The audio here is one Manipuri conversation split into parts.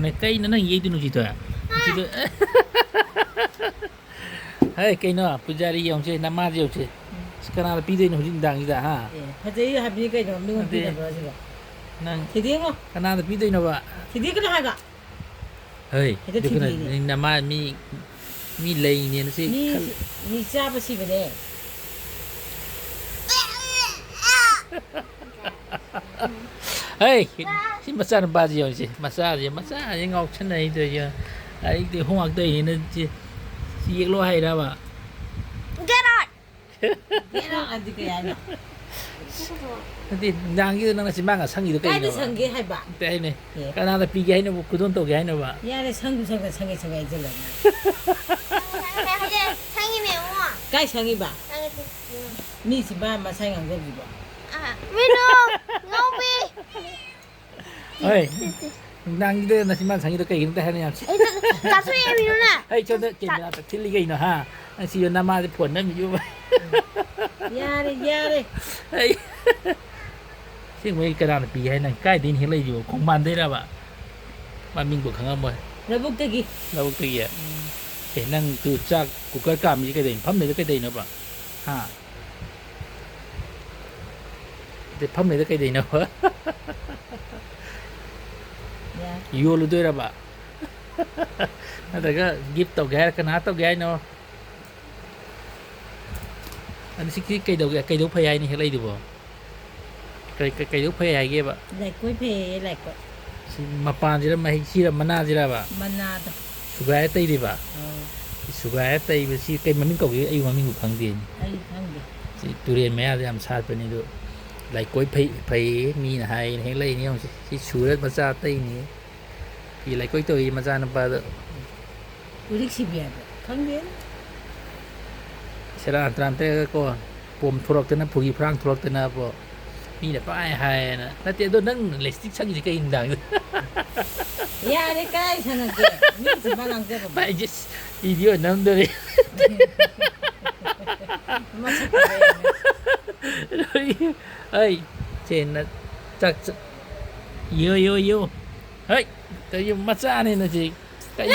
này cây nó gì tôi nói gì thôi hay cây nó pujari ông chơi namaz ông chơi sekarang lebih dari hujung dang kita ha Hadi habis cái đó mình đi đâu rồi nang thì đi không karena lebih dari apa thì đi cái đó hay cả hey Itu itu kena TV. nama mi lain ni nasi ni siapa sih benda hey si masa nak bazi ông chơi masa yang ngọc chân này rồi ấy thì không học đây nên chỉ lo hay đó mà Get out. cái đó là gì cái này nanti dang itu nang nasi mangga sang itu cái kayak đó sang cái hay bạn teh ini Iya. karena ada pigai ini kudun tau gaya ini pak ya ada sang cái itu lah Hadi 상이 매워. cái sang cái bạn 상이 ni si ba mà sang ăn cái gì bạn Minum. Ngopi. hey dang itu nasi mangga sang itu kayak gitu teh ini 가수의 민우나. hey coba kita cili kayak ini ha nasi yo nama di puan nama juga ya đi hey sih mấy cái nào là pigai này cái tin hiện lấyอยู่ของมันได้แล้วpak mình của khang amoi nó bốc cái gì đâu cái gì cái năng từ chắc của cái cảm gì cái đỉnh phẩm này cái đỉnh nữa pak ha cái phẩm này cái đỉnh nữa ya yêu luôn đấy pak ada cái gift tàu gai cái nát tàu gai nó anh sĩ cái đầu phải ai này hiện lấy được không cái đầu phải ai kia pak lại quay về lại quay si mapan gì đó mà si là mana gì đó pak mana tuh sugai tây đi pak sugai tây với si cái mình cầu cái yêu mình cũng khang tiền ai thằng gì si durian mẹ làm sao bên này được lại quấy phải mi là hay hay lấy nhau si sủi mà ra tây này thì lại quấy tôi mà ra nó ba được udah sih biar thằng gì sẽ là làm thế có bom thu lộc tên là phù phang thu lộc tên là bộ mi là có ai hay nè nó tiền tôi nâng lấy stick sang gì cái hình đằng ya ada cái sang cái ni si ba lang cái phải just idiot nâng đời masuk cái rồi ơi trên là chắc yêu ấy tự nhiên mắt ra này là gì cái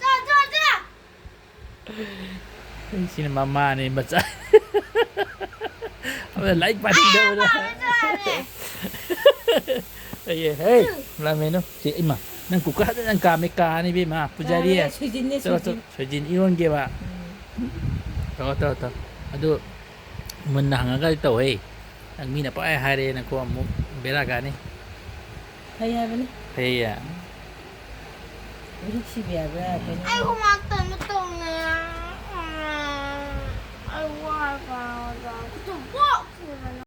자, 자, 자. xin mama này mắt ra lấy ba đi đâu đó hey làm gì nó chị mà năng cục cá năng cá mấy cá này biết mà pujari à 수진네 저 수진 저진 이런 게 봐. 더. 아주 문 나가가 또 해. ang mina pa ay hari na ko mo bera gani. kaya ba ni Hey. udah sih biar berapa ni 아이고 막다 못 먹네. 아이고 아이고. 또 뭐?